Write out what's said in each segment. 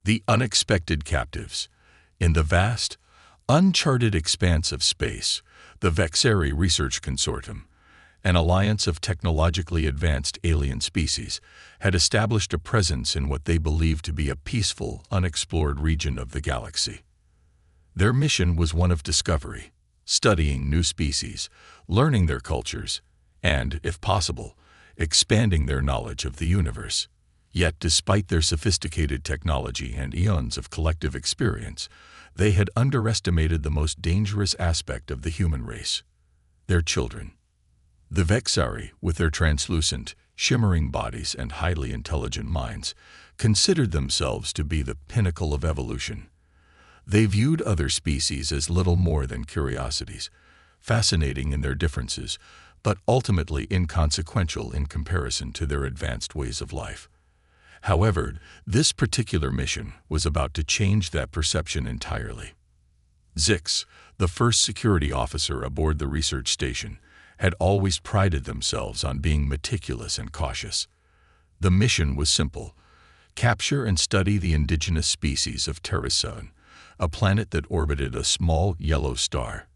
The unexpected captives. In the vast, uncharted expanse of space, the Vexeri Research Consortium, an alliance of technologically advanced alien species, had established a presence in what they believed to be a peaceful, unexplored region of the galaxy. Their mission was one of discovery, studying new species, learning their cultures, and, if possible, expanding their knowledge of the universe. Yet, despite their sophisticated technology and eons of collective experience, they had underestimated the most dangerous aspect of the human race: their children. The Vexari, with their translucent, shimmering bodies and highly intelligent minds, considered themselves to be the pinnacle of evolution. They viewed other species as little more than curiosities, fascinating in their differences, but ultimately inconsequential in comparison to their advanced ways of life. However, this particular mission was about to change that perception entirely. Zix, the first security officer aboard the research station, had always prided themselves on being meticulous and cautious. The mission was simple: capture and study the indigenous species of Terra-7, a planet that orbited a small yellow star.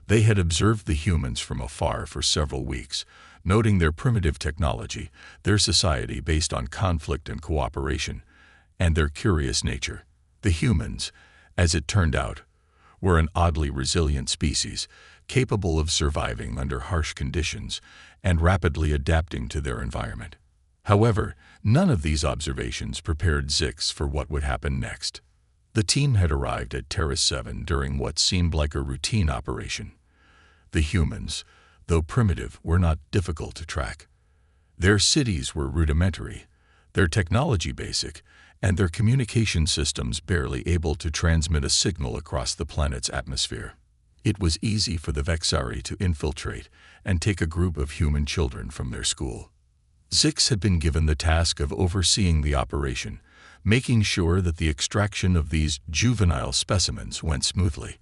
They had observed the humans from afar for several weeks, noting their primitive technology, their society based on conflict and cooperation, and their curious nature. The humans, as it turned out, were an oddly resilient species, capable of surviving under harsh conditions and rapidly adapting to their environment. However, none of these observations prepared Zix for what would happen next. The team had arrived at Terra-7 during what seemed like a routine operation. The humans, though primitive, were not difficult to track. Their cities were rudimentary, their technology basic, and their communication systems barely able to transmit a signal across the planet's atmosphere. It was easy for the Vexari to infiltrate and take a group of human children from their school. Zix had been given the task of overseeing the operation, making sure that the extraction of these juvenile specimens went smoothly.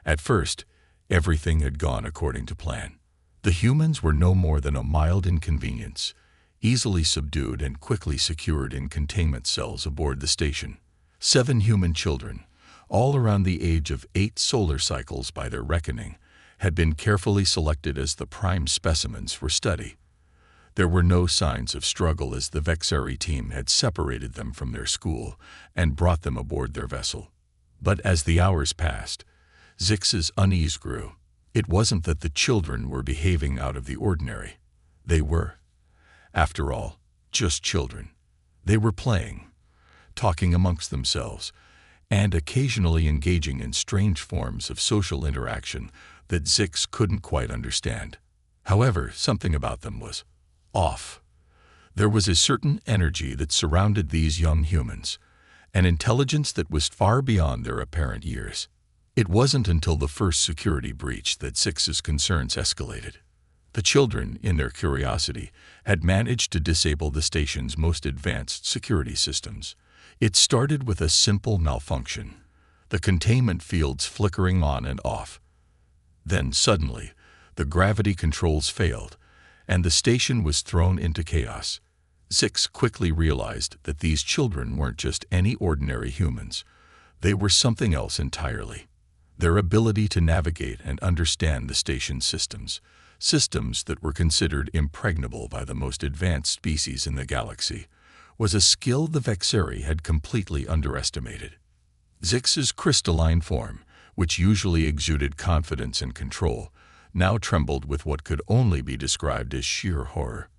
At first, everything had gone according to plan. The humans were no more than a mild inconvenience, easily subdued and quickly secured in containment cells aboard the station. 7 human children, all around the age of 8 solar cycles by their reckoning, had been carefully selected as the prime specimens for study. There were no signs of struggle as the Vexeri team had separated them from their school and brought them aboard their vessel. But as the hours passed, Zix's unease grew. It wasn't that the children were behaving out of the ordinary. They were, after all, just children. They were playing, talking amongst themselves, and occasionally engaging in strange forms of social interaction that Zix couldn't quite understand. However, something about them was off. There was a certain energy that surrounded these young humans, an intelligence that was far beyond their apparent years. It wasn't until the first security breach that Zix's concerns escalated. The children, in their curiosity, had managed to disable the station's most advanced security systems. It started with a simple malfunction, the containment fields flickering on and off. Then suddenly, the gravity controls failed, and the station was thrown into chaos. Zix quickly realized that these children weren't just any ordinary humans. They were something else entirely. Their ability to navigate and understand the station's systems that were considered impregnable by the most advanced species in the galaxy, was a skill the Vexeri had completely underestimated. Zix's crystalline form, which usually exuded confidence and control, now trembled with what could only be described as sheer horror.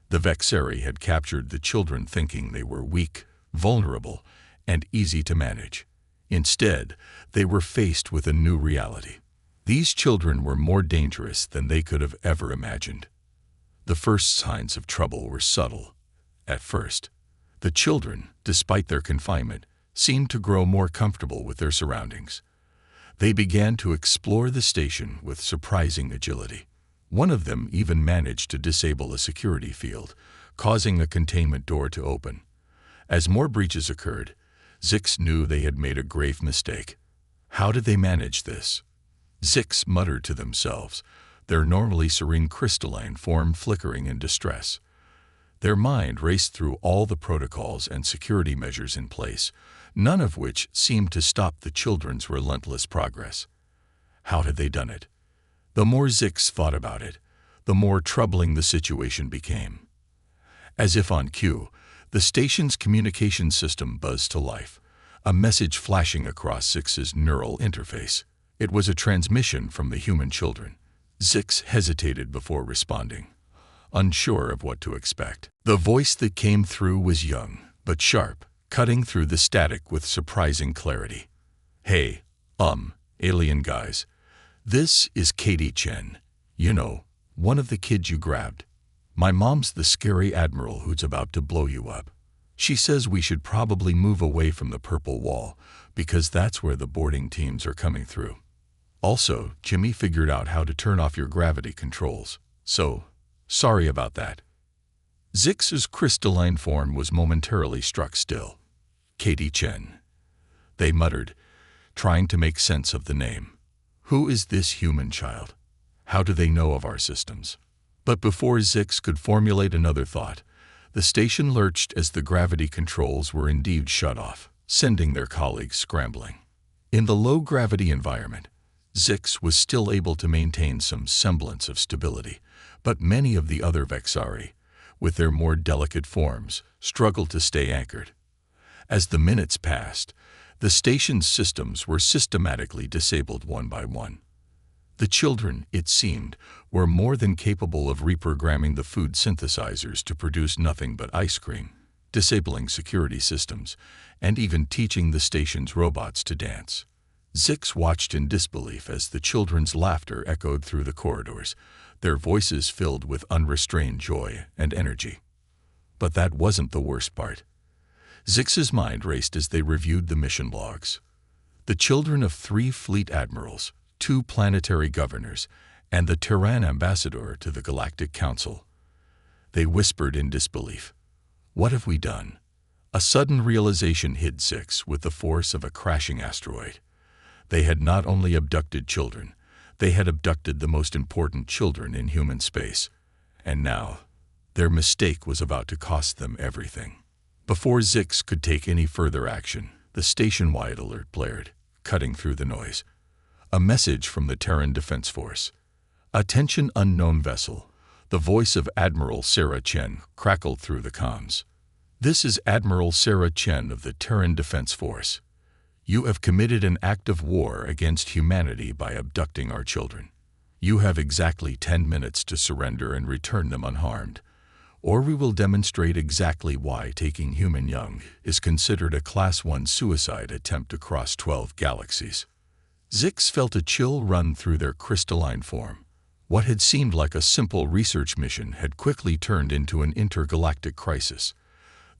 The Vexeri had captured the children thinking they were weak, vulnerable, and easy to manage. Instead, they were faced with a new reality. These children were more dangerous than they could have ever imagined. The first signs of trouble were subtle. At first, the children, despite their confinement, seemed to grow more comfortable with their surroundings. They began to explore the station with surprising agility. One of them even managed to disable a security field, causing a containment door to open. As more breaches occurred, Zix knew they had made a grave mistake. How did they manage this? Zix muttered to themselves, their normally serene crystalline form flickering in distress. Their mind raced through all the protocols and security measures in place, none of which seemed to stop the children's relentless progress. How had they done it? The more Zix thought about it, the more troubling the situation became. As if on cue, the station's communication system buzzed to life, a message flashing across Zix's neural interface. It was a transmission from the human children. Zix hesitated before responding, unsure of what to expect. The voice that came through was young, but sharp, cutting through the static with surprising clarity. "Hey, alien guys. This is Katie Chen. You know, one of the kids you grabbed. My mom's the scary admiral who's about to blow you up. She says we should probably move away from the purple wall, because that's where the boarding teams are coming through. Also, Jimmy figured out how to turn off your gravity controls. So, sorry about that." Zix's crystalline form was momentarily struck still. Katie Chen. They muttered, trying to make sense of the name. Who is this human child? How do they know of our systems? But before Zix could formulate another thought, the station lurched as the gravity controls were indeed shut off, sending their colleagues scrambling. In the low-gravity environment, Zix was still able to maintain some semblance of stability, but many of the other Vexari, with their more delicate forms, struggled to stay anchored. As the minutes passed, the station's systems were systematically disabled one by one. The children, it seemed, were more than capable of reprogramming the food synthesizers to produce nothing but ice cream, disabling security systems, and even teaching the station's robots to dance. Zix watched in disbelief as the children's laughter echoed through the corridors, their voices filled with unrestrained joy and energy. But that wasn't the worst part. Zix's mind raced as they reviewed the mission logs. The children of 3 fleet admirals, 2 planetary governors, and the Terran ambassador to the Galactic Council. They whispered in disbelief. What have we done? A sudden realization hit Zix with the force of a crashing asteroid. They had not only abducted children, they had abducted the most important children in human space. And now, their mistake was about to cost them everything. Before Zix could take any further action, the station-wide alert blared, cutting through the noise. A message from the Terran Defense Force. "Attention unknown vessel." The voice of Admiral Sarah Chen crackled through the comms. "This is Admiral Sarah Chen of the Terran Defense Force. You have committed an act of war against humanity by abducting our children. You have exactly 10 minutes to surrender and return them unharmed, or we will demonstrate exactly why taking human young is considered a Class 1 suicide attempt across 12 galaxies." Zix felt a chill run through their crystalline form. What had seemed like a simple research mission had quickly turned into an intergalactic crisis.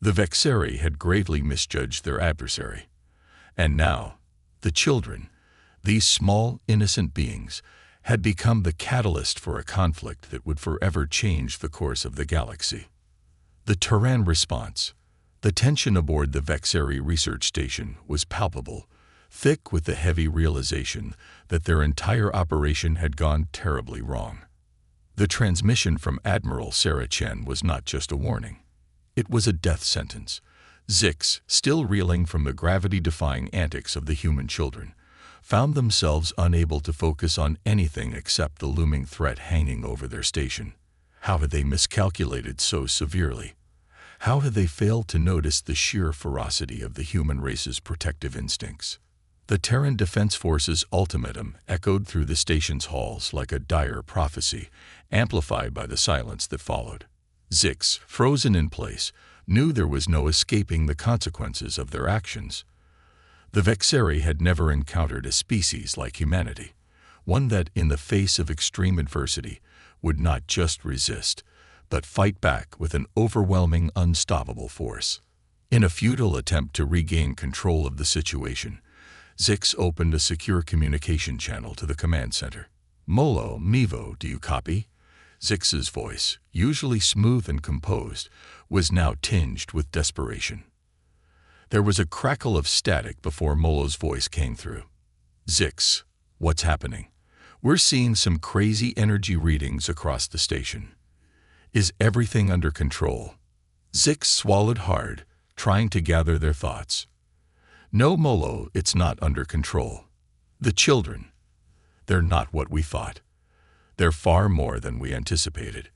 The Vexari had gravely misjudged their adversary. And now, the children, these small, innocent beings, had become the catalyst for a conflict that would forever change the course of the galaxy. The Terran response. The tension aboard the Vexari research station was palpable, thick with the heavy realization that their entire operation had gone terribly wrong. The transmission from Admiral Sarah Chen was not just a warning. It was a death sentence. Zix, still reeling from the gravity-defying antics of the human children, found themselves unable to focus on anything except the looming threat hanging over their station. How had they miscalculated so severely? How had they failed to notice the sheer ferocity of the human race's protective instincts? The Terran Defense Force's ultimatum echoed through the station's halls like a dire prophecy, amplified by the silence that followed. Zix, frozen in place, knew there was no escaping the consequences of their actions. The Vexari had never encountered a species like humanity, one that, in the face of extreme adversity, would not just resist, but fight back with an overwhelming, unstoppable force. In a futile attempt to regain control of the situation, Zix opened a secure communication channel to the command center. "Molo, Mevo, do you copy?" Zix's voice, usually smooth and composed, was now tinged with desperation. There was a crackle of static before Molo's voice came through. "Zix, what's happening? We're seeing some crazy energy readings across the station. Is everything under control?" Zix swallowed hard, trying to gather their thoughts. No, Molo, it's not under control. The children, they're not what we thought. They're far more than we anticipated.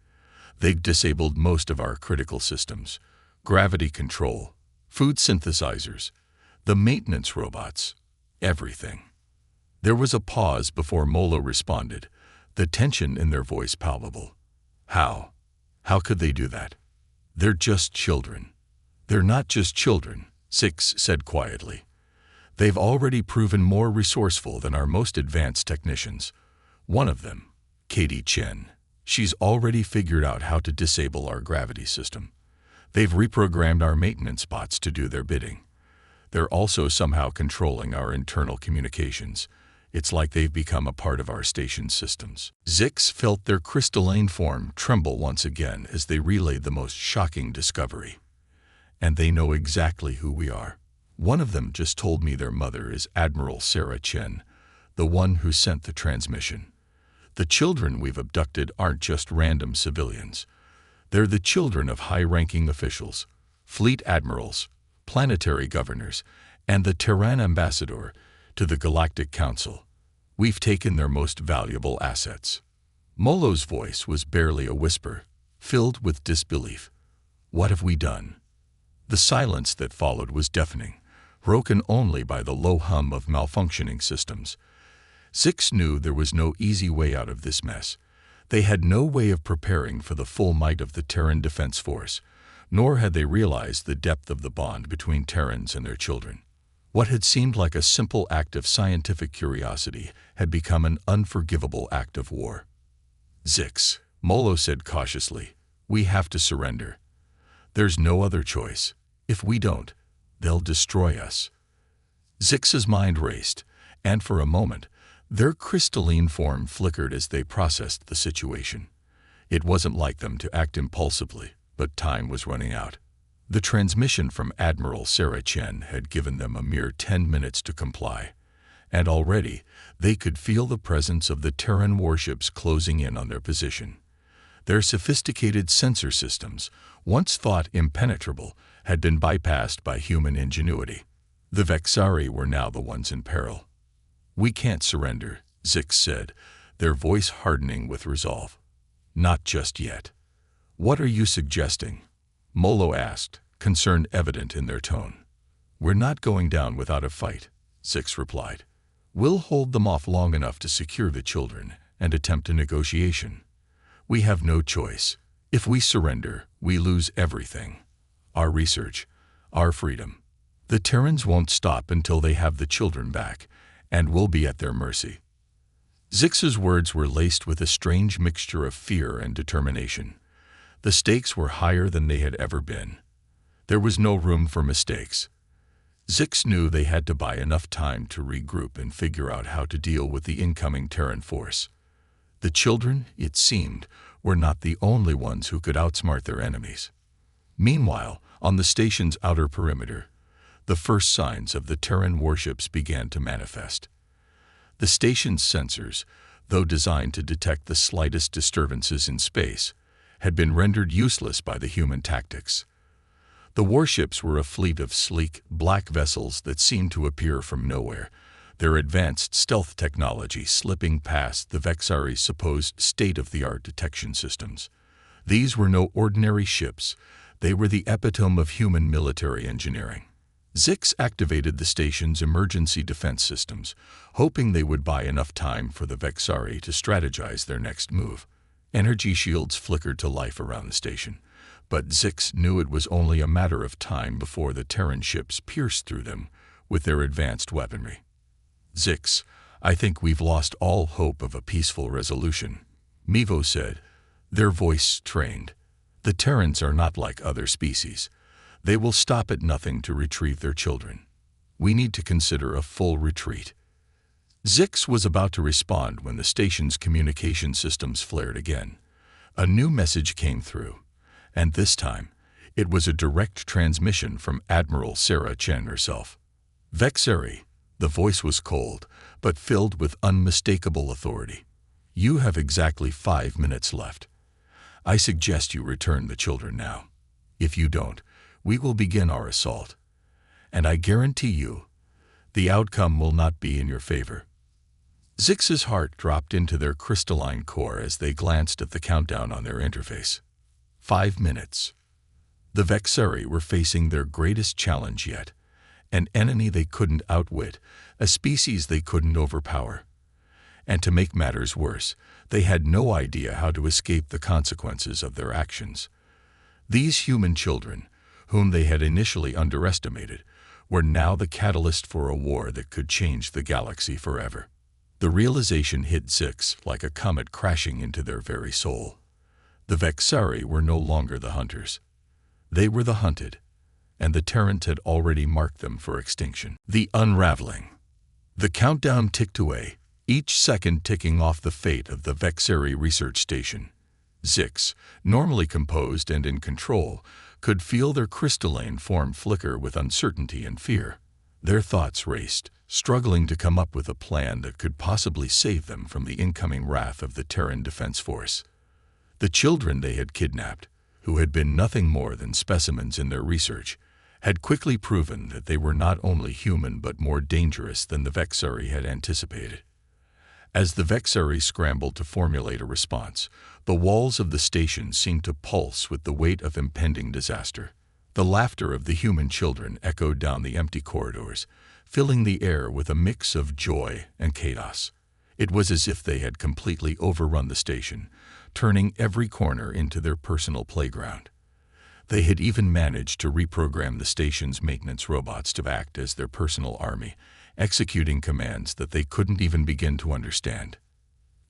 They've disabled most of our critical systems, gravity control, food synthesizers, the maintenance robots, everything. There was a pause before Molo responded, the tension in their voice palpable. How? How could they do that? They're just children. They're not just children, Zix said quietly. They've already proven more resourceful than our most advanced technicians. One of them, Katie Chen, she's already figured out how to disable our gravity system. They've reprogrammed our maintenance bots to do their bidding. They're also somehow controlling our internal communications. It's like they've become a part of our station systems. Zix felt their crystalline form tremble once again as they relayed the most shocking discovery. And they know exactly who we are. One of them just told me their mother is Admiral Sarah Chen, the one who sent the transmission. The children we've abducted aren't just random civilians. They're the children of high-ranking officials, fleet admirals, planetary governors, and the Terran ambassador to the Galactic Council. We've taken their most valuable assets. Molo's voice was barely a whisper, filled with disbelief. What have we done? The silence that followed was deafening, broken only by the low hum of malfunctioning systems. Zix knew there was no easy way out of this mess. They had no way of preparing for the full might of the Terran Defense Force, nor had they realized the depth of the bond between Terrans and their children. What had seemed like a simple act of scientific curiosity had become an unforgivable act of war. Zix, Molo said cautiously, we have to surrender. There's no other choice. If we don't, they'll destroy us. Zix's mind raced, and for a moment, their crystalline form flickered as they processed the situation. It wasn't like them to act impulsively, but time was running out. The transmission from Admiral Sarah Chen had given them a mere 10 minutes to comply, and already they could feel the presence of the Terran warships closing in on their position. Their sophisticated sensor systems, once thought impenetrable, had been bypassed by human ingenuity. The Vexari were now the ones in peril. We can't surrender, Zix said, their voice hardening with resolve. Not just yet. What are you suggesting? Molo asked, concern evident in their tone. We're not going down without a fight, Zix replied. We'll hold them off long enough to secure the children and attempt a negotiation. We have no choice. If we surrender, we lose everything. Our research, our freedom. The Terrans won't stop until they have the children back, and we'll be at their mercy. Zix's words were laced with a strange mixture of fear and determination. The stakes were higher than they had ever been. There was no room for mistakes. Zix knew they had to buy enough time to regroup and figure out how to deal with the incoming Terran force. The children, it seemed, were not the only ones who could outsmart their enemies. Meanwhile, on the station's outer perimeter, the first signs of the Terran warships began to manifest. The station's sensors, though designed to detect the slightest disturbances in space, had been rendered useless by the human tactics. The warships were a fleet of sleek, black vessels that seemed to appear from nowhere, their advanced stealth technology slipping past the Vexari's supposed state-of-the-art detection systems. These were no ordinary ships. They were the epitome of human military engineering. Zix activated the station's emergency defense systems, hoping they would buy enough time for the Vexari to strategize their next move. Energy shields flickered to life around the station, but Zix knew it was only a matter of time before the Terran ships pierced through them with their advanced weaponry. Zix, I think we've lost all hope of a peaceful resolution, Mevo said, their voice strained. The Terrans are not like other species. They will stop at nothing to retrieve their children. We need to consider a full retreat. Zix was about to respond when the station's communication systems flared again. A new message came through, and this time, it was a direct transmission from Admiral Sarah Chen herself. Vexari, the voice was cold, but filled with unmistakable authority. You have exactly 5 minutes left. I suggest you return the children now. If you don't, we will begin our assault. And I guarantee you, the outcome will not be in your favor." Zix's heart dropped into their crystalline core as they glanced at the countdown on their interface. 5 minutes. The Vexeri were facing their greatest challenge yet, an enemy they couldn't outwit, a species they couldn't overpower. And to make matters worse, they had no idea how to escape the consequences of their actions. These human children, whom they had initially underestimated, were now the catalyst for a war that could change the galaxy forever. The realization hit Zix like a comet crashing into their very soul. The Vexeri were no longer the hunters. They were the hunted, and the Terrans had already marked them for extinction. The unraveling. The countdown ticked away, each second ticking off the fate of the Vexeri research station. Zix, normally composed and in control, could feel their crystalline form flicker with uncertainty and fear. Their thoughts raced, struggling to come up with a plan that could possibly save them from the incoming wrath of the Terran Defense Force. The children they had kidnapped, who had been nothing more than specimens in their research, had quickly proven that they were not only human but more dangerous than the Vexeri had anticipated. As the Vexeri scrambled to formulate a response, the walls of the station seemed to pulse with the weight of impending disaster. The laughter of the human children echoed down the empty corridors, filling the air with a mix of joy and chaos. It was as if they had completely overrun the station, turning every corner into their personal playground. They had even managed to reprogram the station's maintenance robots to act as their personal army, executing commands that they couldn't even begin to understand.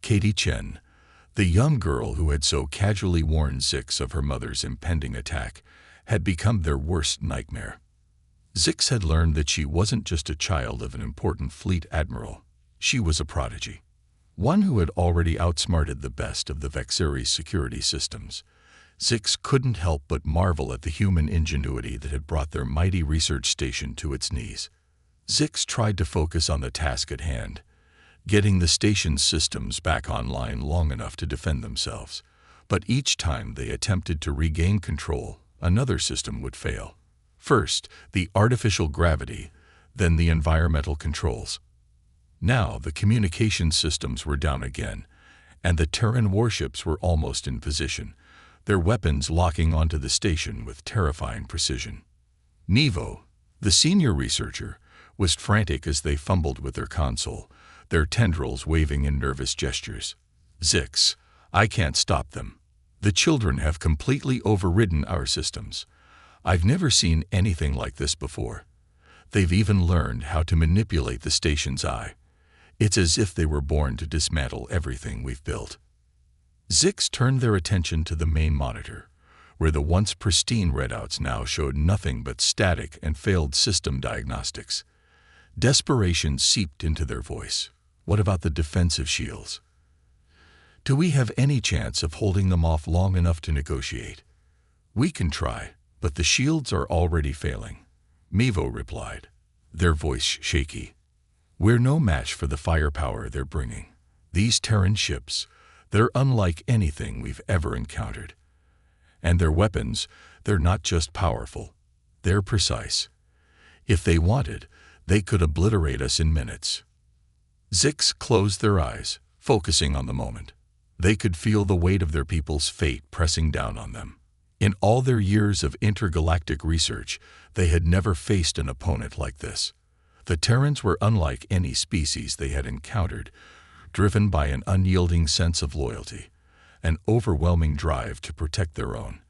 Katie Chen, the young girl who had so casually warned Zix of her mother's impending attack, had become their worst nightmare. Zix had learned that she wasn't just a child of an important fleet admiral. She was a prodigy, one who had already outsmarted the best of the Vexeri's security systems. Zix couldn't help but marvel at the human ingenuity that had brought their mighty research station to its knees. Zix tried to focus on the task at hand, getting the station's systems back online long enough to defend themselves. But each time they attempted to regain control, another system would fail. First, the artificial gravity, then the environmental controls. Now the communication systems were down again, and the Terran warships were almost in position, their weapons locking onto the station with terrifying precision. Nevo, the senior researcher, was frantic as they fumbled with their console, their tendrils waving in nervous gestures. "Zix, I can't stop them. The children have completely overridden our systems. I've never seen anything like this before. They've even learned how to manipulate the station's eye. It's as if they were born to dismantle everything we've built." Zix turned their attention to the main monitor, where the once pristine readouts now showed nothing but static and failed system diagnostics. Desperation seeped into their voice. What about the defensive shields? Do we have any chance of holding them off long enough to negotiate? We can try, but the shields are already failing, Mevo replied, their voice shaky. We're no match for the firepower they're bringing. These Terran ships, they're unlike anything we've ever encountered. And their weapons, they're not just powerful, they're precise. If they wanted, they could obliterate us in minutes. Zix closed their eyes, focusing on the moment. They could feel the weight of their people's fate pressing down on them. In all their years of intergalactic research, they had never faced an opponent like this. The Terrans were unlike any species they had encountered, driven by an unyielding sense of loyalty, an overwhelming drive to protect their own,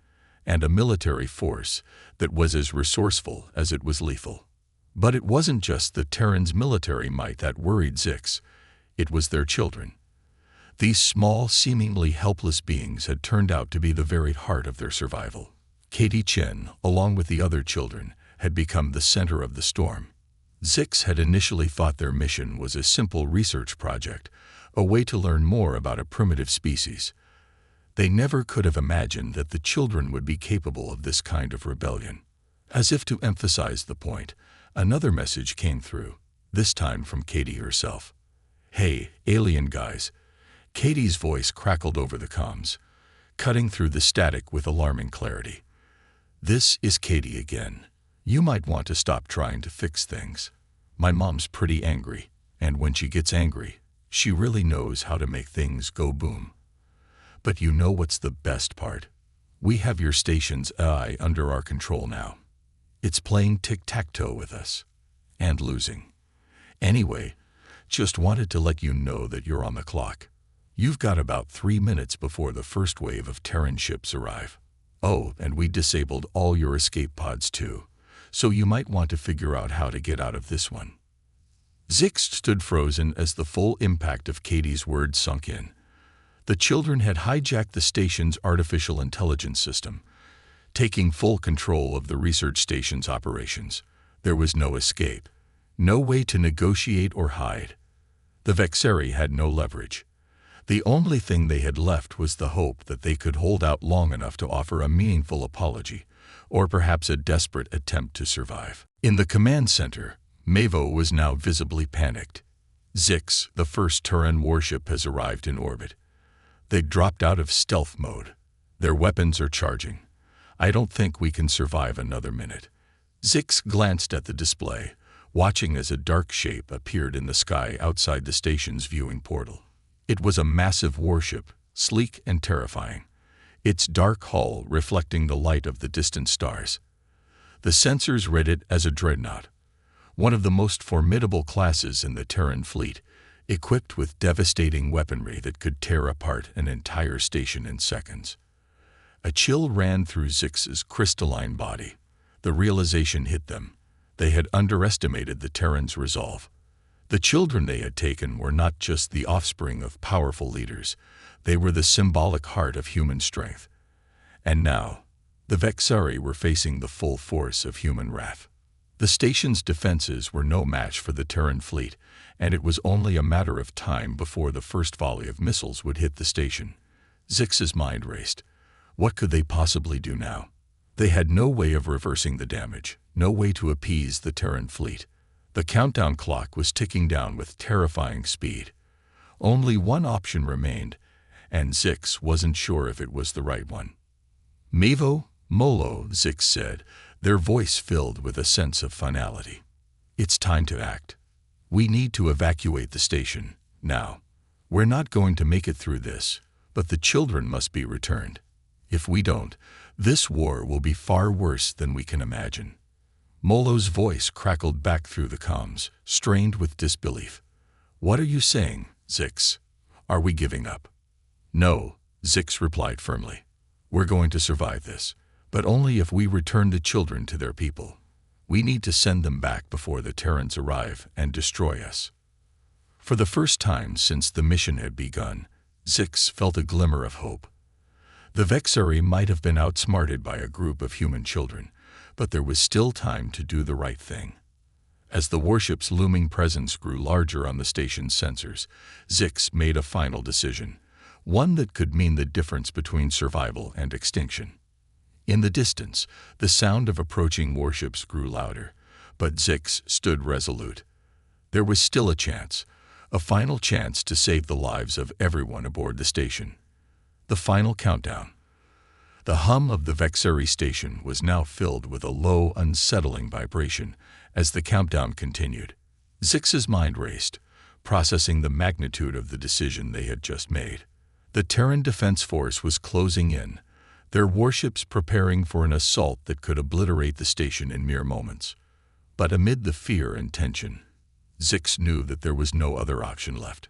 and a military force that was as resourceful as it was lethal. But it wasn't just the Terrans' military might that worried Zix. It was their children. These small, seemingly helpless beings had turned out to be the very heart of their survival. Katie Chen, along with the other children, had become the center of the storm. Zix had initially thought their mission was a simple research project, a way to learn more about a primitive species. They never could have imagined that the children would be capable of this kind of rebellion. As if to emphasize the point, another message came through, this time from Katie herself. "Hey, alien guys." Katie's voice crackled over the comms, cutting through the static with alarming clarity. "This is Katie again. You might want to stop trying to fix things. My mom's pretty angry, and when she gets angry, she really knows how to make things go boom. But you know what's the best part? We have your station's AI under our control now. It's playing tic-tac-toe with us. And losing. Anyway, just wanted to let you know that you're on the clock. You've got about 3 minutes before the first wave of Terran ships arrive. Oh, and we disabled all your escape pods too, so you might want to figure out how to get out of this one." Zix stood frozen as the full impact of Katie's words sunk in. The children had hijacked the station's artificial intelligence system, taking full control of the research station's operations. There was no escape, no way to negotiate or hide. The Vexeri had no leverage. The only thing they had left was the hope that they could hold out long enough to offer a meaningful apology, or perhaps a desperate attempt to survive. In the command center, Mavo was now visibly panicked. Zix, the first Terran warship, has arrived in orbit. They'd dropped out of stealth mode. Their weapons are charging. I don't think we can survive another minute. Zix glanced at the display, watching as a dark shape appeared in the sky outside the station's viewing portal. It was a massive warship, sleek and terrifying, its dark hull reflecting the light of the distant stars. The sensors read it as a dreadnought, one of the most formidable classes in the Terran fleet, equipped with devastating weaponry that could tear apart an entire station in seconds. A chill ran through Zix's crystalline body. The realization hit them. They had underestimated the Terrans' resolve. The children they had taken were not just the offspring of powerful leaders, they were the symbolic heart of human strength. And now, the Vexeri were facing the full force of human wrath. The station's defenses were no match for the Terran fleet, and it was only a matter of time before the first volley of missiles would hit the station. Zix's mind raced. What could they possibly do now? They had no way of reversing the damage, no way to appease the Terran fleet. The countdown clock was ticking down with terrifying speed. Only one option remained, and Zix wasn't sure if it was the right one. "Mavo, Molo," Zix said, their voice filled with a sense of finality. "It's time to act. We need to evacuate the station, now. We're not going to make it through this, but the children must be returned. If we don't, this war will be far worse than we can imagine." Molo's voice crackled back through the comms, strained with disbelief. "What are you saying, Zix? Are we giving up?" "No," Zix replied firmly. "We're going to survive this, but only if we return the children to their people. We need to send them back before the Terrans arrive and destroy us." For the first time since the mission had begun, Zix felt a glimmer of hope. The Vexeri might have been outsmarted by a group of human children, but there was still time to do the right thing. As the warship's looming presence grew larger on the station's sensors, Zix made a final decision, one that could mean the difference between survival and extinction. In the distance, the sound of approaching warships grew louder, but Zix stood resolute. There was still a chance, a final chance to save the lives of everyone aboard the station. The final countdown. The hum of the Vexeri station was now filled with a low, unsettling vibration as the countdown continued. Zix's mind raced, processing the magnitude of the decision they had just made. The Terran Defense Force was closing in, their warships preparing for an assault that could obliterate the station in mere moments. But amid the fear and tension, Zix knew that there was no other option left.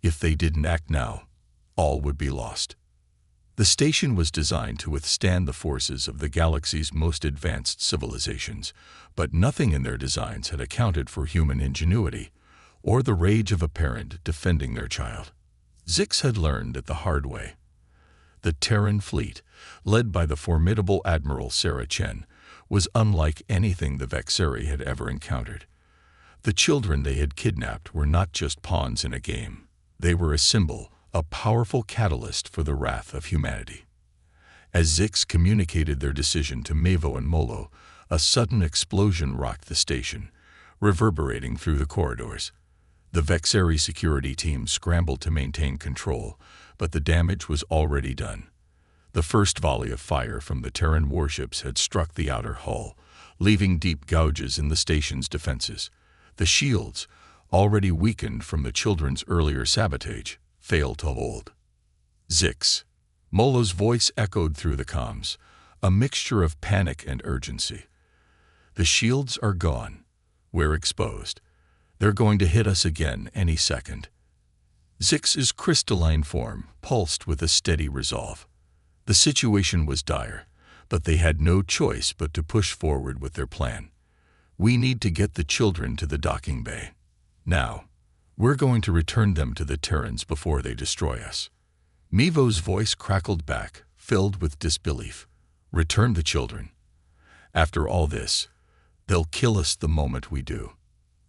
If they didn't act now, all would be lost. The station was designed to withstand the forces of the galaxy's most advanced civilizations, but nothing in their designs had accounted for human ingenuity or the rage of a parent defending their child. Zix had learned it the hard way. The Terran fleet, led by the formidable Admiral Sarah Chen, was unlike anything the Vexeri had ever encountered. The children they had kidnapped were not just pawns in a game. They were a symbol, a powerful catalyst for the wrath of humanity. As Zix communicated their decision to Mavo and Molo, a sudden explosion rocked the station, reverberating through the corridors. The Vexeri security team scrambled to maintain control, but the damage was already done. The first volley of fire from the Terran warships had struck the outer hull, leaving deep gouges in the station's defenses. The shields, already weakened from the children's earlier sabotage, failed to hold. Zix. Molo's voice echoed through the comms, a mixture of panic and urgency. The shields are gone. We're exposed. They're going to hit us again any second. Zix's crystalline form pulsed with a steady resolve. The situation was dire, but they had no choice but to push forward with their plan. We need to get the children to the docking bay. Now, we're going to return them to the Terrans before they destroy us. Mevo's voice crackled back, filled with disbelief. Return the children. After all this, they'll kill us the moment we do.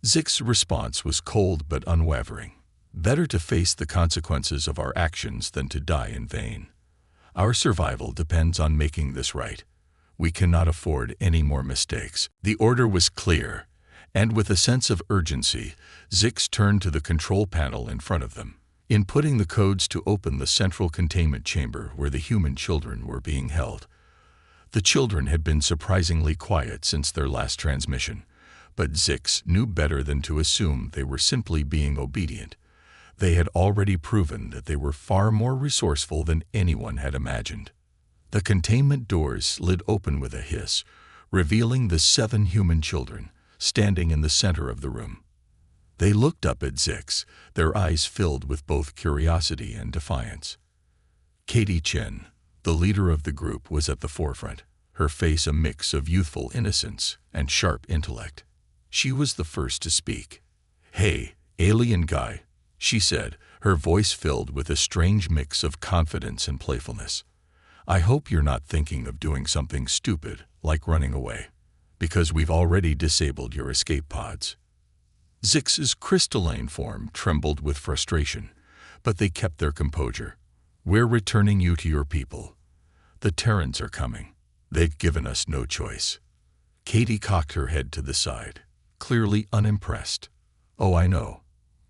Zix's response was cold but unwavering. Better to face the consequences of our actions than to die in vain. Our survival depends on making this right. We cannot afford any more mistakes. The order was clear, and with a sense of urgency, Zix turned to the control panel in front of them, inputting the codes to open the central containment chamber where the human children were being held. The children had been surprisingly quiet since their last transmission, but Zix knew better than to assume they were simply being obedient. They had already proven that they were far more resourceful than anyone had imagined. The containment doors slid open with a hiss, revealing the 7 human children standing in the center of the room. They looked up at Zix, their eyes filled with both curiosity and defiance. Katie Chen, the leader of the group, was at the forefront, her face a mix of youthful innocence and sharp intellect. She was the first to speak. "Hey, alien guy," she said, her voice filled with a strange mix of confidence and playfulness. "I hope you're not thinking of doing something stupid, like running away, because we've already disabled your escape pods." Zix's crystalline form trembled with frustration, but they kept their composure. "We're returning you to your people. The Terrans are coming. They've given us no choice." Katie cocked her head to the side, clearly unimpressed. "Oh, I know.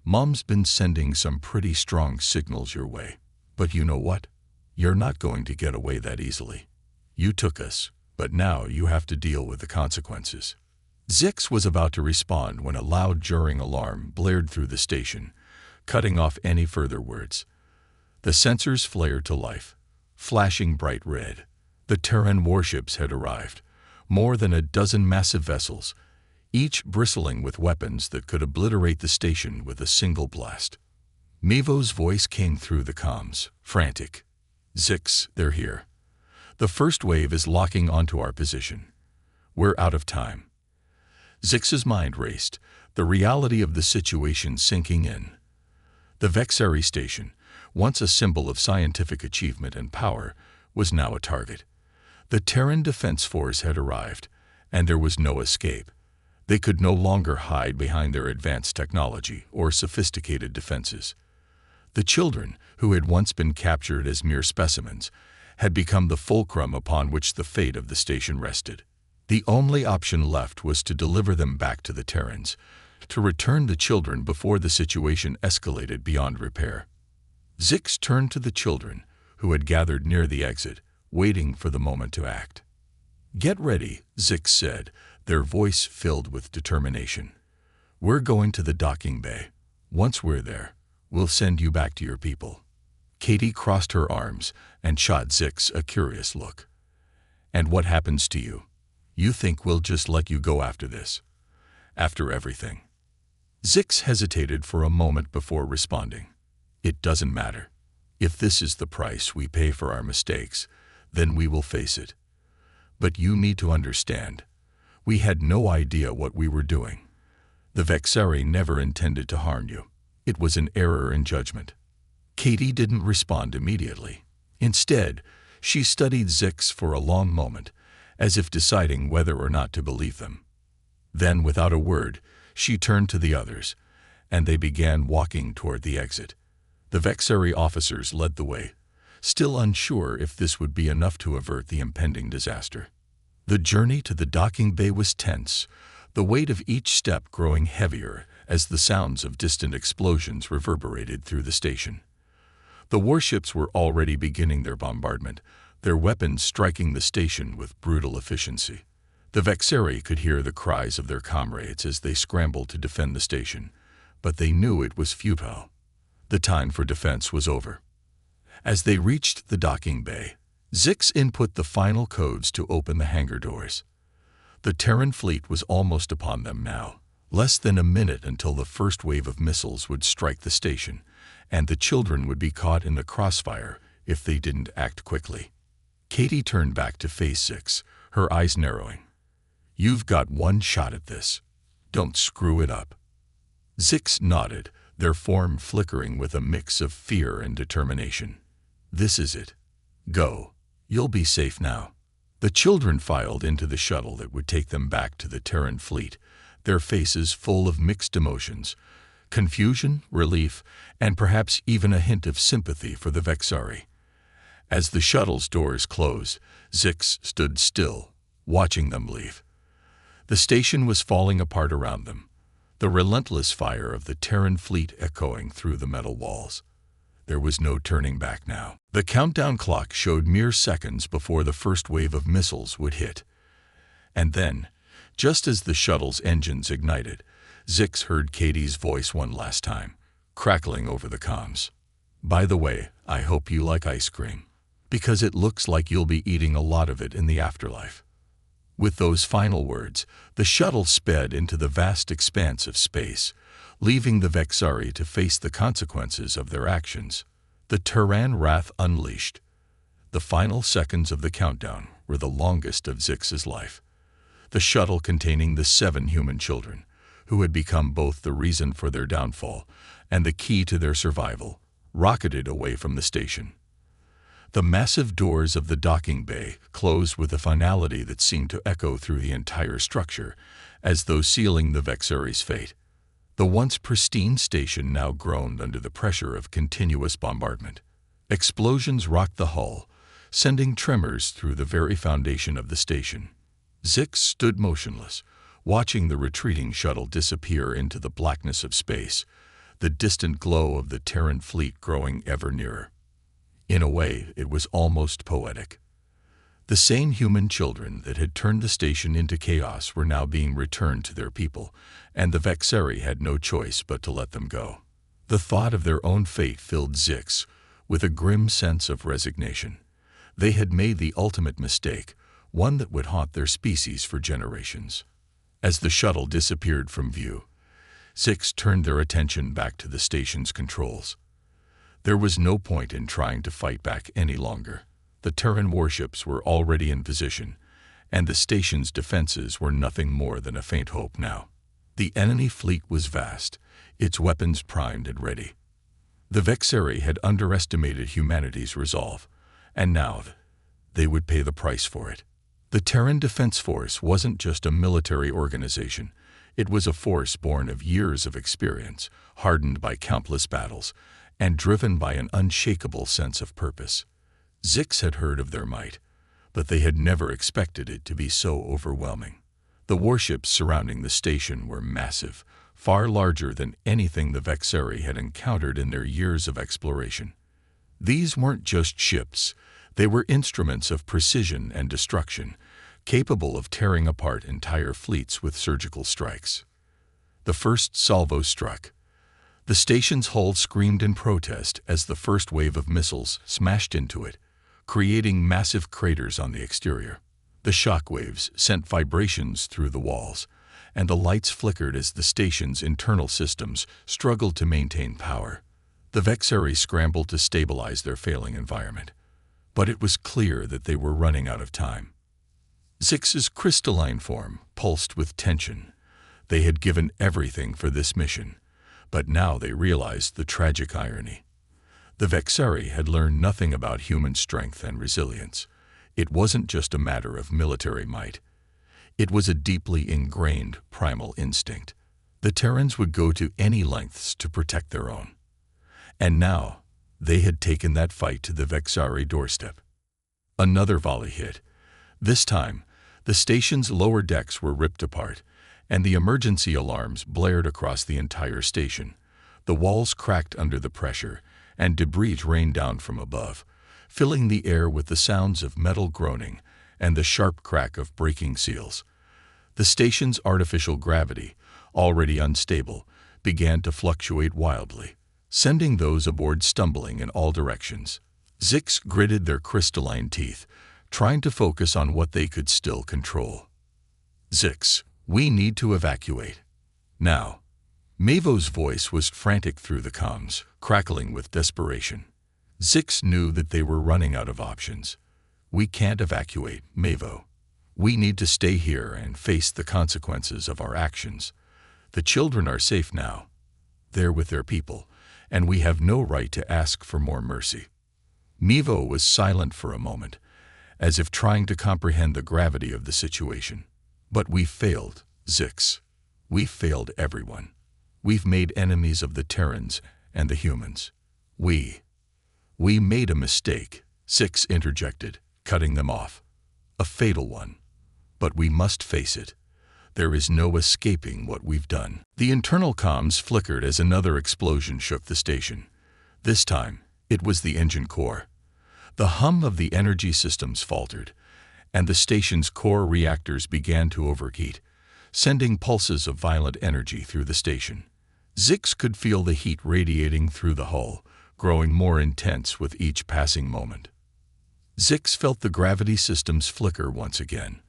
Mom's been sending some pretty strong signals your way. But you know what? You're not going to get away that easily. You took us, but now you have to deal with the consequences." Zix was about to respond when a loud jarring alarm blared through the station, cutting off any further words. The sensors flared to life, flashing bright red. The Terran warships had arrived, more than a dozen massive vessels, each bristling with weapons that could obliterate the station with a single blast. Mevo's voice came through the comms, frantic. "Zix, they're here. The first wave is locking onto our position. We're out of time." Zix's mind raced, the reality of the situation sinking in. The Vexari station, once a symbol of scientific achievement and power, was now a target. The Terran Defense Force had arrived, and there was no escape. They could no longer hide behind their advanced technology or sophisticated defenses. The children, who had once been captured as mere specimens, had become the fulcrum upon which the fate of the station rested. The only option left was to deliver them back to the Terrans, to return the children before the situation escalated beyond repair. Zix turned to the children, who had gathered near the exit, waiting for the moment to act. "Get ready," Zix said, their voice filled with determination. "We're going to the docking bay. Once we're there, we'll send you back to your people." Katie crossed her arms and shot Zix a curious look. "And what happens to you? You think we'll just let you go after this? After everything?" Zix hesitated for a moment before responding. "It doesn't matter. If this is the price we pay for our mistakes, then we will face it. But you need to understand, we had no idea what we were doing. The Vexari never intended to harm you. It was an error in judgment." Katie didn't respond immediately. Instead, she studied Zix for a long moment, as if deciding whether or not to believe them. Then, without a word, she turned to the others, and they began walking toward the exit. The Vexari officers led the way, still unsure if this would be enough to avert the impending disaster. The journey to the docking bay was tense, the weight of each step growing heavier as the sounds of distant explosions reverberated through the station. The warships were already beginning their bombardment, their weapons striking the station with brutal efficiency. The Vexeri could hear the cries of their comrades as they scrambled to defend the station, but they knew it was futile. The time for defense was over. As they reached the docking bay, Zix input the final codes to open the hangar doors. The Terran fleet was almost upon them now. Less than a minute until the first wave of missiles would strike the station, and the children would be caught in the crossfire if they didn't act quickly. Katie turned back to face Zix, her eyes narrowing. "You've got one shot at this. Don't screw it up." Zix nodded, their form flickering with a mix of fear and determination. "This is it. Go. You'll be safe now." The children filed into the shuttle that would take them back to the Terran fleet, their faces full of mixed emotions, confusion, relief, and perhaps even a hint of sympathy for the Vexari. As the shuttle's doors closed, Zix stood still, watching them leave. The station was falling apart around them, the relentless fire of the Terran fleet echoing through the metal walls. There was no turning back now. The countdown clock showed mere seconds before the first wave of missiles would hit. And then, just as the shuttle's engines ignited, Zix heard Katie's voice one last time, crackling over the comms. "By the way, I hope you like ice cream, because it looks like you'll be eating a lot of it in the afterlife." With those final words, the shuttle sped into the vast expanse of space, leaving the Vexari to face the consequences of their actions. The Terran wrath unleashed. The final seconds of the countdown were the longest of Zix's life. The shuttle containing the 7 human children, who had become both the reason for their downfall and the key to their survival, rocketed away from the station. The massive doors of the docking bay closed with a finality that seemed to echo through the entire structure, as though sealing the Vexari's fate. The once pristine station now groaned under the pressure of continuous bombardment. Explosions rocked the hull, sending tremors through the very foundation of the station. Zix stood motionless, watching the retreating shuttle disappear into the blackness of space, the distant glow of the Terran fleet growing ever nearer. In a way, it was almost poetic. The same human children that had turned the station into chaos were now being returned to their people, and the Vexari had no choice but to let them go. The thought of their own fate filled Zix with a grim sense of resignation. They had made the ultimate mistake, one that would haunt their species for generations. As the shuttle disappeared from view, Zix turned their attention back to the station's controls. There was no point in trying to fight back any longer. The Terran warships were already in position, and the station's defenses were nothing more than a faint hope now. The enemy fleet was vast, its weapons primed and ready. The Vexari had underestimated humanity's resolve, and now they would pay the price for it. The Terran Defense Force wasn't just a military organization. It was a force born of years of experience, hardened by countless battles, and driven by an unshakable sense of purpose. Zix had heard of their might, but they had never expected it to be so overwhelming. The warships surrounding the station were massive, far larger than anything the Vexari had encountered in their years of exploration. These weren't just ships, they were instruments of precision and destruction, capable of tearing apart entire fleets with surgical strikes. The first salvo struck. The station's hull screamed in protest as the first wave of missiles smashed into it, creating massive craters on the exterior. The shock waves sent vibrations through the walls, and the lights flickered as the station's internal systems struggled to maintain power. The Vexari scrambled to stabilize their failing environment, but it was clear that they were running out of time. Zix's crystalline form pulsed with tension. They had given everything for this mission, but now they realized the tragic irony. The Vexari had learned nothing about human strength and resilience. It wasn't just a matter of military might. It was a deeply ingrained primal instinct. The Terrans would go to any lengths to protect their own. And now, they had taken that fight to the Vexari doorstep. Another volley hit. This time, the station's lower decks were ripped apart, and the emergency alarms blared across the entire station. The walls cracked under the pressure, and debris rained down from above, filling the air with the sounds of metal groaning and the sharp crack of breaking seals. The station's artificial gravity, already unstable, began to fluctuate wildly, sending those aboard stumbling in all directions. Zix gritted their crystalline teeth, trying to focus on what they could still control. "Zix, we need to evacuate. Now." Mavo's voice was frantic through the comms, crackling with desperation. Zix knew that they were running out of options. "We can't evacuate, Mavo. We need to stay here and face the consequences of our actions. The children are safe now. They're with their people, and we have no right to ask for more mercy." Mavo was silent for a moment, as if trying to comprehend the gravity of the situation. "But we failed, Zix. We failed everyone. We've made enemies of the Terrans and the humans. We made a mistake," Zix interjected, cutting them off. "A fatal one. But we must face it. There is no escaping what we've done." The internal comms flickered as another explosion shook the station. This time, it was the engine core. The hum of the energy systems faltered, and the station's core reactors began to overheat, sending pulses of violent energy through the station. Zix could feel the heat radiating through the hull, growing more intense with each passing moment. Zix felt the gravity systems flicker once again.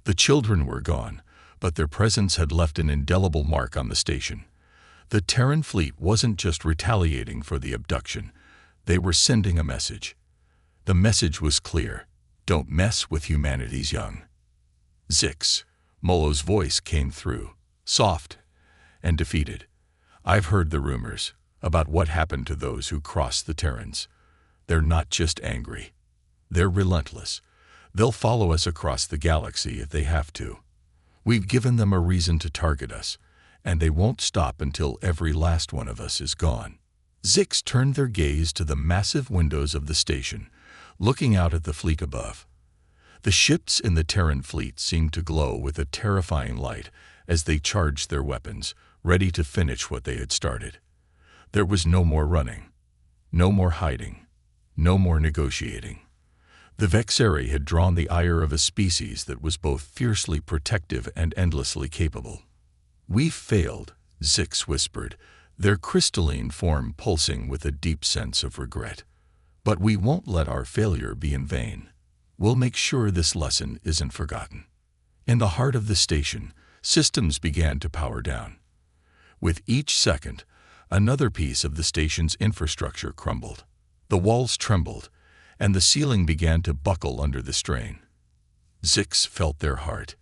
The children were gone, but their presence had left an indelible mark on the station. The Terran fleet wasn't just retaliating for the abduction, they were sending a message. The message was clear: don't mess with humanity's young. "Zix," Molo's voice came through, soft and defeated. "I've heard the rumors about what happened to those who crossed the Terrans. They're not just angry. They're relentless. They'll follow us across the galaxy if they have to. We've given them a reason to target us, and they won't stop until every last one of us is gone." Zix turned their gaze to the massive windows of the station, looking out at the fleet above. The ships in the Terran fleet seemed to glow with a terrifying light as they charged their weapons, ready to finish what they had started. There was no more running, no more hiding, no more negotiating. The Vexeri had drawn the ire of a species that was both fiercely protective and endlessly capable. "We've failed," Zix whispered, their crystalline form pulsing with a deep sense of regret. "But we won't let our failure be in vain. We'll make sure this lesson isn't forgotten." In the heart of the station, systems began to power down. With each second, another piece of the station's infrastructure crumbled. The walls trembled, and the ceiling began to buckle under the strain. Zix felt their heart,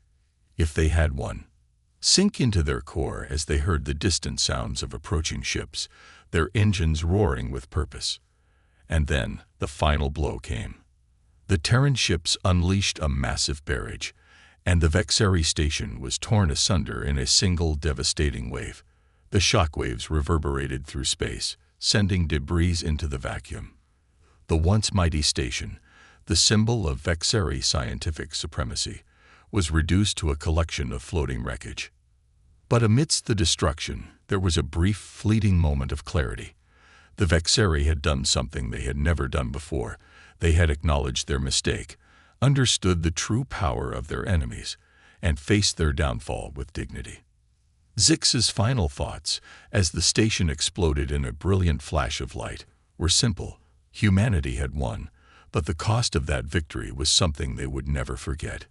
if they had one, sink into their core as they heard the distant sounds of approaching ships, their engines roaring with purpose. And then the final blow came. The Terran ships unleashed a massive barrage, and the Vexeri station was torn asunder in a single devastating wave. The shockwaves reverberated through space, sending debris into the vacuum. The once mighty station, the symbol of Vexeri scientific supremacy, was reduced to a collection of floating wreckage. But amidst the destruction, there was a brief, fleeting moment of clarity. The Vexeri had done something they had never done before. They had acknowledged their mistake, understood the true power of their enemies, and faced their downfall with dignity. Zix's final thoughts, as the station exploded in a brilliant flash of light, were simple. Humanity had won, but the cost of that victory was something they would never forget.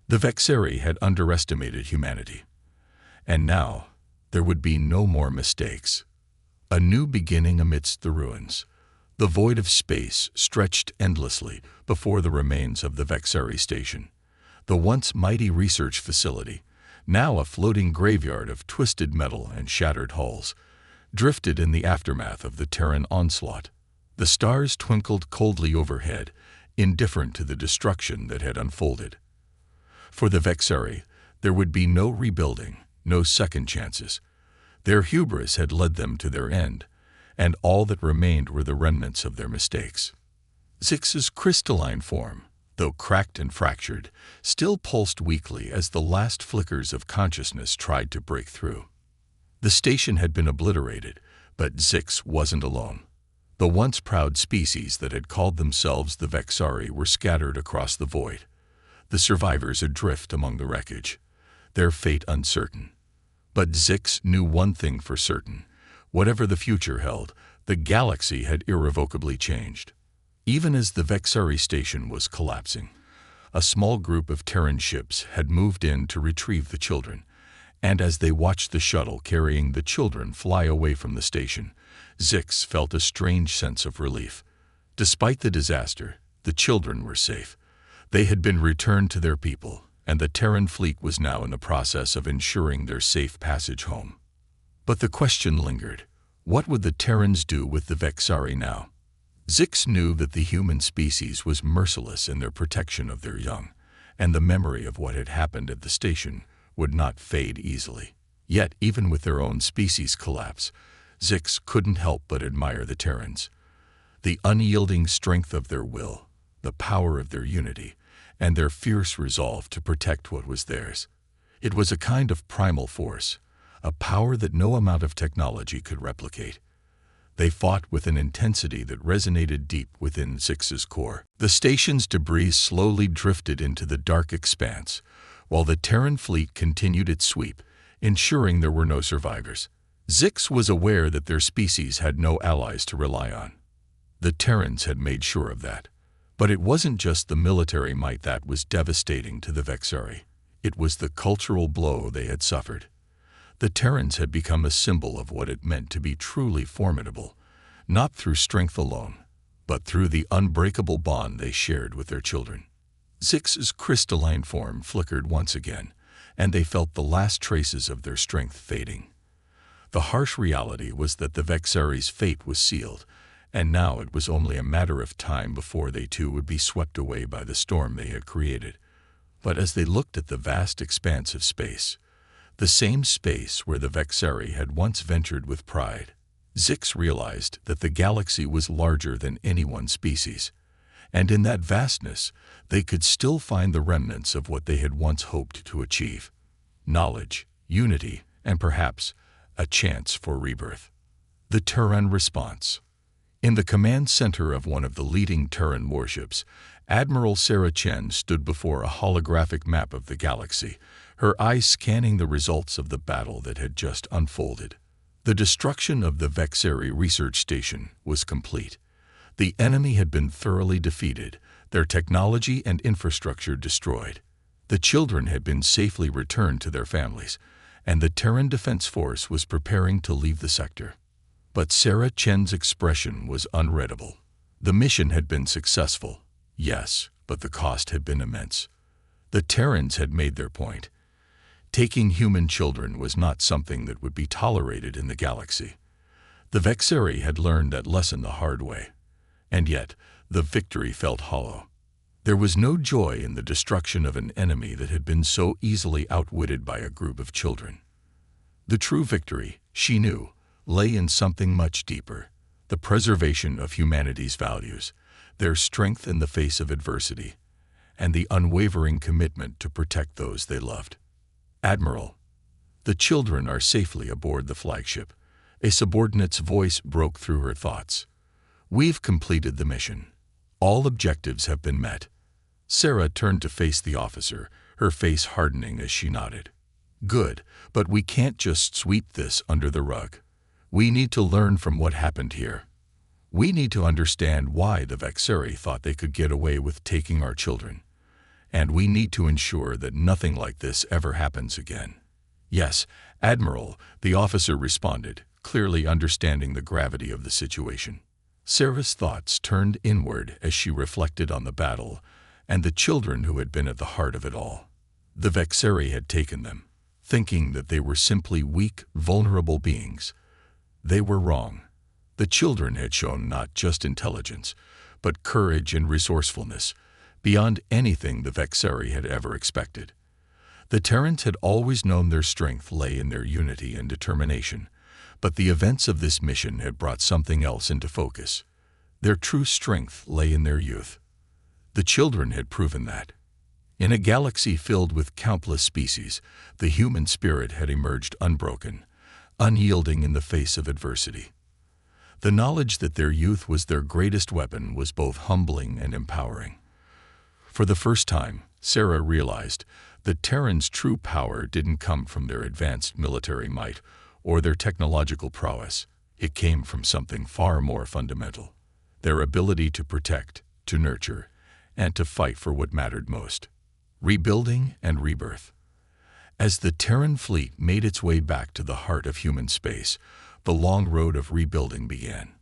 The Vexeri had underestimated humanity, and now there would be no more mistakes. A new beginning amidst the ruins. The void of space stretched endlessly before the remains of the Vexeri station, the once mighty research facility, now a floating graveyard of twisted metal and shattered hulls, drifted in the aftermath of the Terran onslaught. The stars twinkled coldly overhead, indifferent to the destruction that had unfolded. For the Vexeri, there would be no rebuilding, no second chances. Their hubris had led them to their end, and all that remained were the remnants of their mistakes. Zix's crystalline form, though cracked and fractured, still pulsed weakly as the last flickers of consciousness tried to break through. The station had been obliterated, but Zix wasn't alone. The once proud species that had called themselves the Vexari were scattered across the void, the survivors adrift among the wreckage, their fate uncertain. But Zix knew one thing for certain. Whatever the future held, the galaxy had irrevocably changed. Even as the Vexari station was collapsing, a small group of Terran ships had moved in to retrieve the children, and as they watched the shuttle carrying the children fly away from the station, Zix felt a strange sense of relief. Despite the disaster, the children were safe. They had been returned to their people, and the Terran fleet was now in the process of ensuring their safe passage home. But the question lingered. What would the Terrans do with the Vexari now? Zix knew that the human species was merciless in their protection of their young, and the memory of what had happened at the station would not fade easily. Yet, even with their own species' collapse, Zix couldn't help but admire the Terrans. The unyielding strength of their will, the power of their unity, and their fierce resolve to protect what was theirs. It was a kind of primal force, a power that no amount of technology could replicate. They fought with an intensity that resonated deep within Zix's core. The station's debris slowly drifted into the dark expanse, while the Terran fleet continued its sweep, ensuring there were no survivors. Zix was aware that their species had no allies to rely on. The Terrans had made sure of that. But it wasn't just the military might that was devastating to the Vexari. It was the cultural blow they had suffered. The Terrans had become a symbol of what it meant to be truly formidable, not through strength alone, but through the unbreakable bond they shared with their children. Zix's crystalline form flickered once again, and they felt the last traces of their strength fading. The harsh reality was that the Vexari's fate was sealed, and now it was only a matter of time before they too would be swept away by the storm they had created. But as they looked at the vast expanse of space, the same space where the Vexari had once ventured with pride, Zix realized that the galaxy was larger than any one species, and in that vastness they could still find the remnants of what they had once hoped to achieve: knowledge, unity, and perhaps a chance for rebirth. The Terran response. In the command center of one of the leading Terran warships, Admiral Sarah Chen stood before a holographic map of the galaxy, her eyes scanning the results of the battle that had just unfolded. The destruction of the Vexari research station was complete. The enemy had been thoroughly defeated, their technology and infrastructure destroyed. The children had been safely returned to their families, and the Terran Defense Force was preparing to leave the sector. But Sarah Chen's expression was unreadable. The mission had been successful, yes, but the cost had been immense. The Terrans had made their point. Taking human children was not something that would be tolerated in the galaxy. The Vexari had learned that lesson the hard way, and yet the victory felt hollow. There was no joy in the destruction of an enemy that had been so easily outwitted by a group of children. The true victory, she knew, lay in something much deeper: the preservation of humanity's values, their strength in the face of adversity, and the unwavering commitment to protect those they loved. "Admiral, the children are safely aboard the flagship," a subordinate's voice broke through her thoughts. "We've completed the mission. All objectives have been met." Sarah turned to face the officer, her face hardening as she nodded. "Good, but we can't just sweep this under the rug. We need to learn from what happened here. We need to understand why the Vexari thought they could get away with taking our children. And we need to ensure that nothing like this ever happens again." "Yes, Admiral," the officer responded, clearly understanding the gravity of the situation. Sarah's thoughts turned inward as she reflected on the battle and the children who had been at the heart of it all. The Vexari had taken them, thinking that they were simply weak, vulnerable beings. They were wrong. The children had shown not just intelligence, but courage and resourcefulness, beyond anything the Vexari had ever expected. The Terrans had always known their strength lay in their unity and determination, but the events of this mission had brought something else into focus. Their true strength lay in their youth. The children had proven that. In a galaxy filled with countless species, the human spirit had emerged unbroken, unyielding in the face of adversity. The knowledge that their youth was their greatest weapon was both humbling and empowering. For the first time, Sarah realized that Terran's true power didn't come from their advanced military might or their technological prowess. It came from something far more fundamental: their ability to protect, to nurture, and to fight for what mattered most: rebuilding and rebirth. As the Terran fleet made its way back to the heart of human space, the long road of rebuilding began.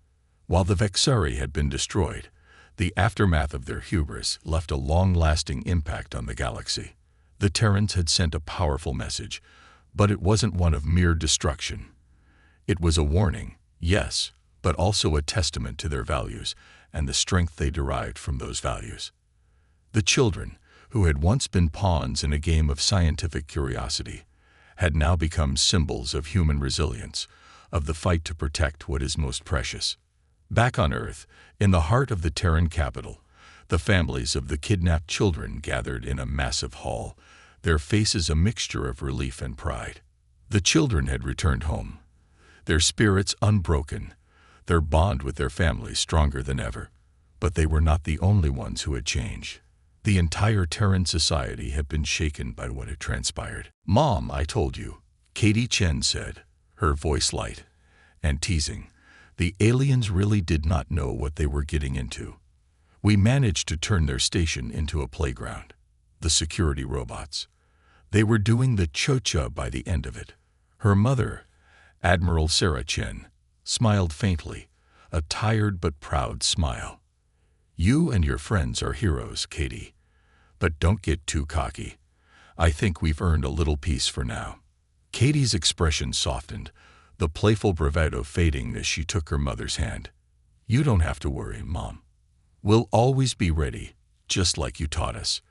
While the Vexari had been destroyed, the aftermath of their hubris left a long-lasting impact on the galaxy. The Terrans had sent a powerful message, but it wasn't one of mere destruction. It was a warning, yes, but also a testament to their values and the strength they derived from those values. The children, who had once been pawns in a game of scientific curiosity, had now become symbols of human resilience, of the fight to protect what is most precious. Back on Earth, in the heart of the Terran capital, the families of the kidnapped children gathered in a massive hall, their faces a mixture of relief and pride. The children had returned home, their spirits unbroken, their bond with their families stronger than ever. But they were not the only ones who had changed. The entire Terran society had been shaken by what had transpired. "Mom, I told you," Katie Chen said, her voice light and teasing. "The aliens really did not know what they were getting into. We managed to turn their station into a playground. The security robots. They were doing the cho-cha by the end of it." Her mother, Admiral Sarah Chen, smiled faintly, a tired but proud smile. "You and your friends are heroes, Katie. But don't get too cocky. I think we've earned a little peace for now." Katie's expression softened, the playful bravado fading as she took her mother's hand. "You don't have to worry, Mom. We'll always be ready, just like you taught us.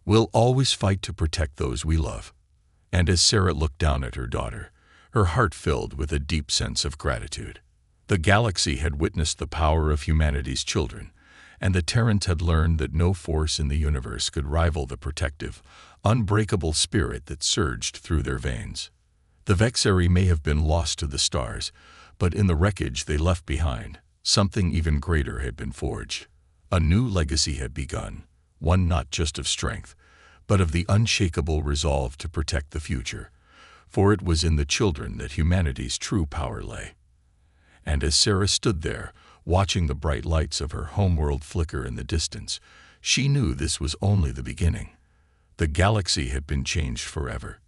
We'll always fight to protect those we love." And as Sarah looked down at her daughter, her heart filled with a deep sense of gratitude. The galaxy had witnessed the power of humanity's children, and the Terrans had learned that no force in the universe could rival the protective, unbreakable spirit that surged through their veins. The Vexari may have been lost to the stars, but in the wreckage they left behind, something even greater had been forged. A new legacy had begun, one not just of strength, but of the unshakable resolve to protect the future, for it was in the children that humanity's true power lay. And as Sarah stood there, watching the bright lights of her homeworld flicker in the distance, she knew this was only the beginning. The galaxy had been changed forever,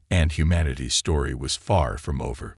and humanity's story was far from over.